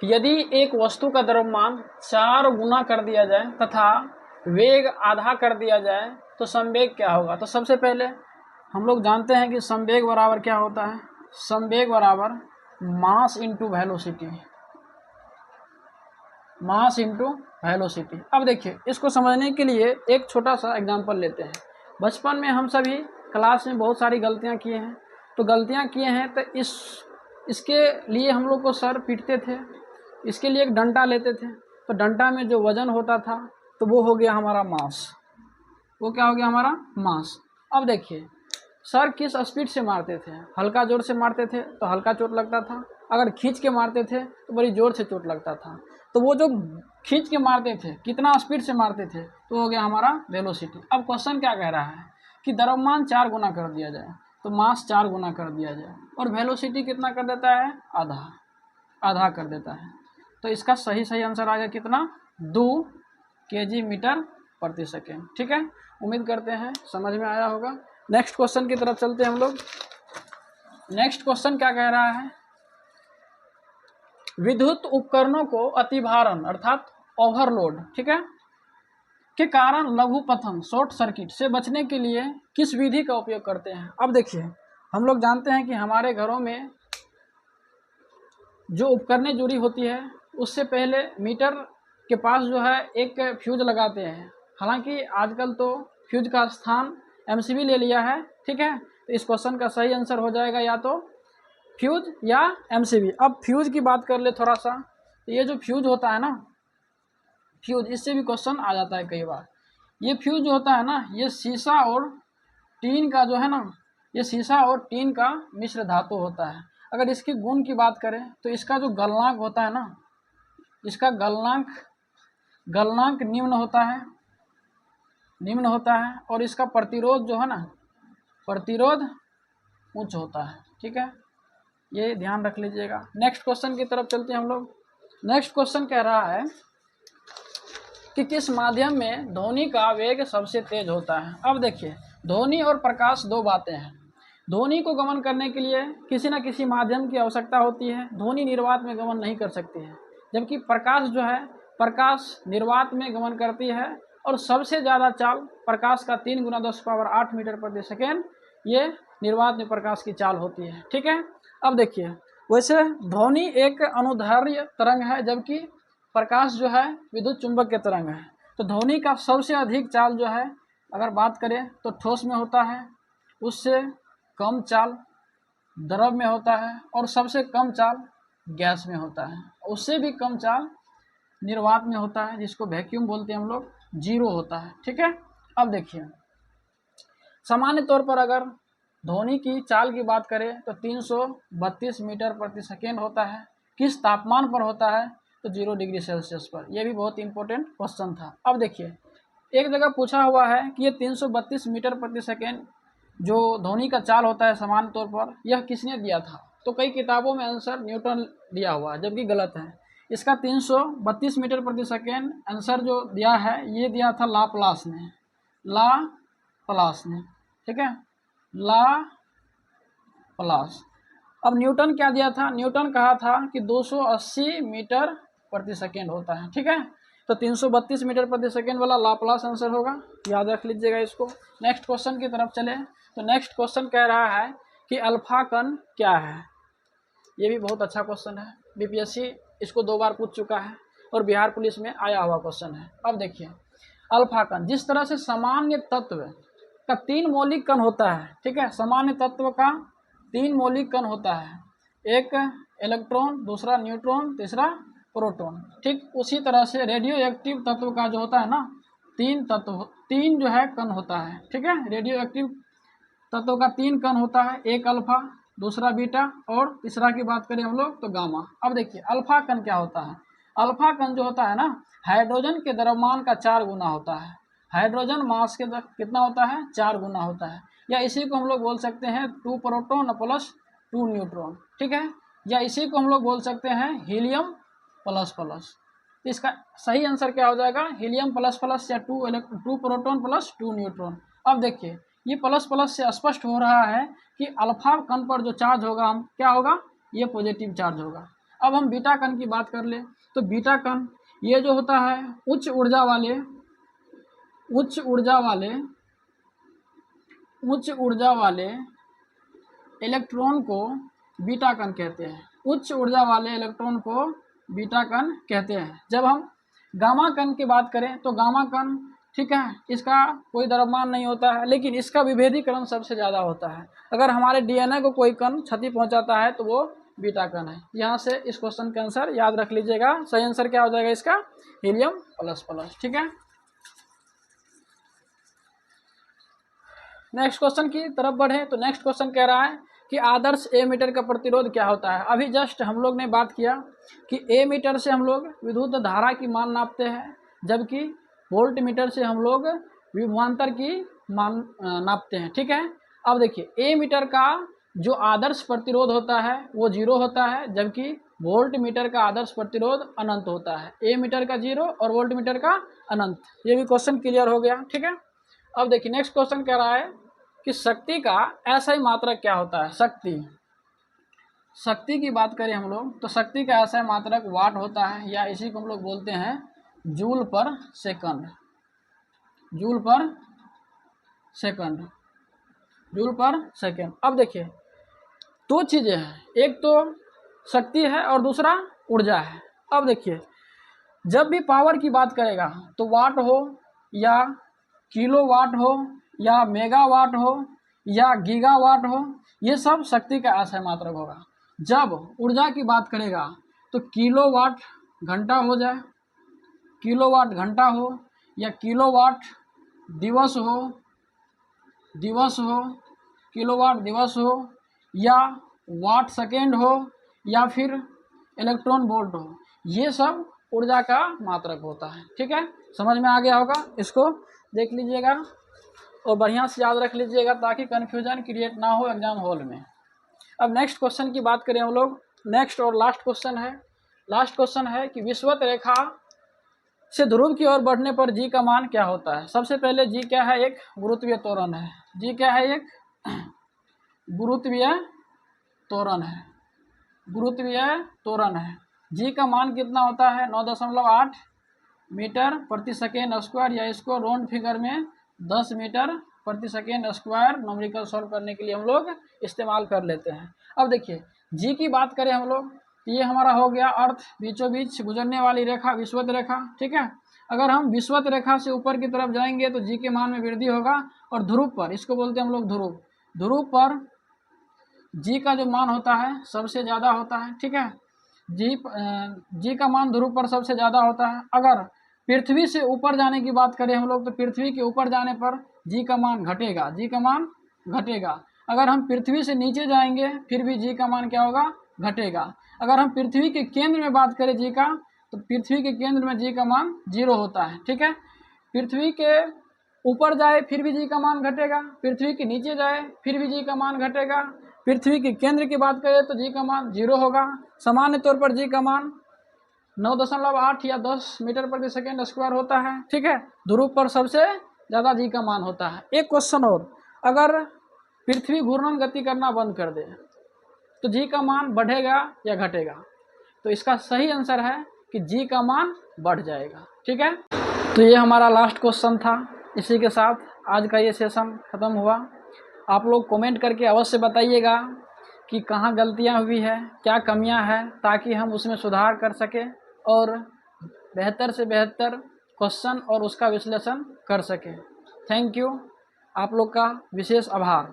यदि एक वस्तु का द्रव्यमान 4 गुना कर दिया जाए तथा वेग आधा कर दिया जाए तो संवेग क्या होगा। तो सबसे पहले हम लोग जानते हैं कि संवेग बराबर क्या होता है, संवेग बराबर mass into velocity, mass into velocity. अब देखिए इसको समझने के लिए एक छोटा सा एग्जांपल लेते हैं। बचपन में हम सभी क्लास में बहुत सारी गलतियां किए हैं, तो गलतियां किए हैं तो इसके लिए हम लोग को सर पीटते थे, इसके लिए एक डंडा लेते थे, तो डंडा में जो वजन होता था तो वो हो गया हमारा मास, वो क्या हो गया हमारा मास। अब देखिए सर किस स्पीड से मारते थे, हल्का जोर से मारते थे तो हल्का चोट लगता था, अगर खींच के मारते थे तो बड़ी जोर से चोट लगता था। तो वो जो खींच के मारते थे कितना स्पीड से मारते थे तो हो गया हमारा वेलोसिटी। अब क्वेश्चन क्या कह रहा है कि द्रव्यमान 4 गुना कर दिया जाए तो मास 4 गुना कर दिया जाए और वेलोसिटी कितना कर देता है, आधा कर देता है। तो इसका सही आंसर आ गया कितना, 2 kg मीटर प्रति सेकेंड। ठीक है, उम्मीद करते हैं समझ में आया होगा। नेक्स्ट क्वेश्चन की तरफ चलते हैं हम लोग। नेक्स्ट क्वेश्चन क्या कह रहा है, विद्युत उपकरणों को अतिभारण अर्थात ओवरलोड, ठीक है, के कारण लघुपथम शॉर्ट सर्किट से बचने के लिए किस विधि का उपयोग करते हैं। अब देखिए हम लोग जानते हैं कि हमारे घरों में जो उपकरणें जुड़ी होती है उससे पहले मीटर के पास जो है एक फ्यूज लगाते हैं। हालांकि आजकल तो फ्यूज का स्थान एमसीबी ले लिया है, ठीक है। तो इस क्वेश्चन का सही आंसर हो जाएगा या तो फ्यूज या एमसीबी। अब फ्यूज की बात कर ले थोड़ा सा, तो ये जो फ्यूज होता है ना, फ्यूज, इससे भी क्वेश्चन आ जाता है कई बार। ये फ्यूज जो होता है ना, ये शीशा और टीन का जो है ना, ये शीशा और टीन का मिश्र धातु होता है। अगर इसकी गुण की बात करें तो इसका जो गलनांक होता है ना, इसका गलनांक निम्न होता है और इसका प्रतिरोध जो है ना, प्रतिरोध उच्च होता है, ठीक है, ये ध्यान रख लीजिएगा। नेक्स्ट क्वेश्चन की तरफ चलते हैं हम लोग। नेक्स्ट क्वेश्चन कह रहा है कि किस माध्यम में ध्वनि का वेग सबसे तेज होता है। अब देखिए ध्वनि और प्रकाश दो बातें हैं। ध्वनि को गमन करने के लिए किसी न किसी माध्यम की आवश्यकता होती है, ध्वनि निर्वात में गमन नहीं कर सकती है, जबकि प्रकाश जो है, प्रकाश निर्वात में गमन करती है और सबसे ज़्यादा चाल प्रकाश का 3 × 10⁸ मीटर प्रति सेकेंड ये निर्वात में प्रकाश की चाल होती है, ठीक है। अब देखिए वैसे ध्वनि एक अनुदैर्ध्य तरंग है, जबकि प्रकाश जो है विद्युत चुंबक के तरंग है। तो ध्वनि का सबसे अधिक चाल जो है अगर बात करें तो ठोस में होता है, उससे कम चाल द्रव में होता है और सबसे कम चाल गैस में होता है, उससे भी कम चाल निर्वात में होता है, जिसको वैक्यूम बोलते हैं हम लोग, 0 होता है, ठीक है। अब देखिए सामान्य तौर पर अगर ध्वनि की चाल की बात करें तो 332 मीटर प्रति सेकेंड होता है। किस तापमान पर होता है तो 0 डिग्री सेल्सियस पर। यह भी बहुत इंपॉर्टेंट क्वेश्चन था। अब देखिए एक जगह पूछा हुआ है कि ये 332 मीटर प्रति सेकेंड जो ध्वनि का चाल होता है सामान्य तौर पर, यह किसने दिया था। तो कई किताबों में आंसर न्यूटन दिया हुआ है, जबकि गलत है। इसका 332 मीटर प्रति सेकेंड आंसर जो दिया है ये दिया था लाप्लास ने, ठीक है, लाप्लास। अब न्यूटन क्या दिया था, न्यूटन कहा था कि 280 मीटर प्रति सेकेंड होता है, ठीक है। तो 332 मीटर प्रति सेकेंड वाला लाप्लास आंसर होगा, याद रख लीजिएगा इसको। नेक्स्ट क्वेश्चन की तरफ चले तो नेक्स्ट क्वेश्चन कह रहा है कि अल्फा कण क्या है। ये भी बहुत अच्छा क्वेश्चन है, बीपीएससी इसको 2 बार पूछ चुका है और बिहार पुलिस में आया हुआ क्वेश्चन है। अब देखिए अल्फा कण, जिस तरह से सामान्य तत्व का 3 मौलिक कण होता है, ठीक है, सामान्य तत्व का 3 मौलिक कण होता है, एक इलेक्ट्रॉन, दूसरा न्यूट्रॉन, तीसरा प्रोटॉन, ठीक उसी तरह से रेडियो एक्टिव तत्व का जो होता है ना, 3 जो है कण होता है, ठीक है। रेडियो एक्टिव तत्व का 3 कण होता है, एक अल्फा, दूसरा बीटा और तीसरा की बात करें हम लोग तो गामा। अब देखिए अल्फा कण क्या होता है, अल्फा कण जो होता है ना, हाइड्रोजन के द्रव्यमान का 4 गुना होता है। हाइड्रोजन मास के कितना होता है, 4 गुना होता है, या इसी को हम लोग बोल सकते हैं 2 प्रोटॉन प्लस 2 न्यूट्रॉन, ठीक है, या इसी को हम लोग बोल सकते हैं हीलियम प्लस प्लस। इसका सही आंसर क्या हो जाएगा, हीलियम प्लस प्लस या 2 प्रोटॉन प्लस 2 न्यूट्रॉन। अब देखिए ये प्लस प्लस से स्पष्ट हो रहा है कि अल्फा कण पर जो चार्ज होगा हम क्या होगा, ये पॉजिटिव चार्ज होगा। अब हम बीटा कण की बात कर ले तो बीटा कण ये जो होता है उच्च ऊर्जा वाले इलेक्ट्रॉन को बीटा कण कहते हैं। उच्च ऊर्जा वाले इलेक्ट्रॉन को बीटा कण कहते हैं। जब हम गामा कण की बात करें तो गामा कण ठीक है, इसका कोई द्रव्यमान नहीं होता है, लेकिन इसका विभेदीकरण सबसे ज़्यादा होता है। अगर हमारे डीएनए को कोई कण क्षति पहुंचाता है तो वो बीटा कण है। यहाँ से इस क्वेश्चन का आंसर याद रख लीजिएगा। सही आंसर क्या हो जाएगा इसका? Helium plus plus. ठीक है, नेक्स्ट क्वेश्चन की तरफ बढ़े तो नेक्स्ट क्वेश्चन कह रहा है कि आदर्श एमीटर का प्रतिरोध क्या होता है। अभी जस्ट हम लोग ने बात किया कि एमीटर से हम लोग विद्युत धारा की मान नापते हैं, जबकि वोल्ट मीटर से हम लोग विभवांतर की मान नापते हैं। ठीक है, अब देखिए एमीटर का जो आदर्श प्रतिरोध होता है वो 0 होता है, जबकि वोल्ट मीटर का आदर्श प्रतिरोध अनंत होता है। एमीटर का 0 और वोल्ट मीटर का अनंत। ये भी क्वेश्चन क्लियर हो गया। ठीक है, अब देखिए नेक्स्ट क्वेश्चन कह रहा है कि शक्ति का ऐसा ही मात्रक क्या होता है। शक्ति की बात करें हम लोग तो शक्ति का ऐसा मात्रक वाट होता है, या इसी को हम लोग बोलते हैं जूल पर सेकंड। अब देखिए दो चीज़ें हैं, एक तो शक्ति है और दूसरा ऊर्जा है। अब देखिए जब भी पावर की बात करेगा तो वाट हो या किलोवाट हो या मेगावाट हो या गीगावाट हो, ये सब शक्ति का असह मात्रक होगा। जब ऊर्जा की बात करेगा तो किलोवाट घंटा हो जाए, किलोवाट घंटा हो या किलोवाट दिवस हो, किलोवाट दिवस हो या वाट सेकेंड हो या फिर इलेक्ट्रॉन वोल्ट हो, ये सब ऊर्जा का मात्रक होता है। ठीक है, समझ में आ गया होगा। इसको देख लीजिएगा और बढ़िया से याद रख लीजिएगा ताकि कन्फ्यूजन क्रिएट ना हो एग्जाम हॉल में। अब नेक्स्ट क्वेश्चन की बात करें हम लोग, नेक्स्ट और लास्ट क्वेश्चन है कि विषुवत रेखा से ध्रुव की ओर बढ़ने पर जी का मान क्या होता है। सबसे पहले जी क्या है? एक गुरुत्वीय त्वरण है। जी क्या है? एक गुरुत्वीय त्वरण है। जी का मान कितना होता है? 9.8 मीटर प्रति सेकेंड स्क्वायर, या इसको राउंड फिगर में 10 मीटर प्रति सेकेंड स्क्वायर न्यूमेरिकल सॉल्व करने के लिए हम लोग इस्तेमाल कर लेते हैं। अब देखिए जी की बात करें हम लोग तो ये हमारा हो गया अर्थ बीचों बीच गुजरने वाली रेखा, विषुवत रेखा। ठीक है, अगर हम विषुवत रेखा से ऊपर की तरफ जाएंगे तो जी के मान में वृद्धि होगा। और ध्रुव पर, इसको बोलते हैं हम लोग ध्रुव पर जी का जो मान होता है सबसे ज़्यादा होता है। ठीक है, जी का मान ध्रुव पर सबसे ज़्यादा होता है। अगर पृथ्वी से ऊपर जाने की बात करें हम लोग तो पृथ्वी के ऊपर जाने पर जी का मान घटेगा। अगर हम पृथ्वी से नीचे जाएंगे फिर भी जी का मान क्या होगा? घटेगा। अगर हम पृथ्वी के केंद्र में बात करें जी का तो पृथ्वी के केंद्र में जी का मान 0 होता है। ठीक है, पृथ्वी के ऊपर जाए फिर भी जी का मान घटेगा, पृथ्वी के नीचे जाए फिर भी जी का मान घटेगा। पृथ्वी के केंद्र की बात करें तो जी का मान 0 होगा। सामान्य तौर पर जी का मान 9.8 या 10 मीटर प्रति सेकेंड स्क्वायर होता है। ठीक है, ध्रुव पर सबसे ज़्यादा जी का मान होता है। एक क्वेश्चन और, अगर पृथ्वी घूर्णन गति करना बंद कर दे तो जी का मान बढ़ेगा या घटेगा? तो इसका सही आंसर है कि जी का मान बढ़ जाएगा। ठीक है, तो ये हमारा लास्ट क्वेश्चन था। इसी के साथ आज का ये सेशन ख़त्म हुआ। आप लोग कमेंट करके अवश्य बताइएगा कि कहाँ गलतियाँ हुई है, क्या कमियाँ हैं, ताकि हम उसमें सुधार कर सकें और बेहतर से बेहतर क्वेश्चन और उसका विश्लेषण कर सकें। थैंक यू, आप लोग का विशेष आभार।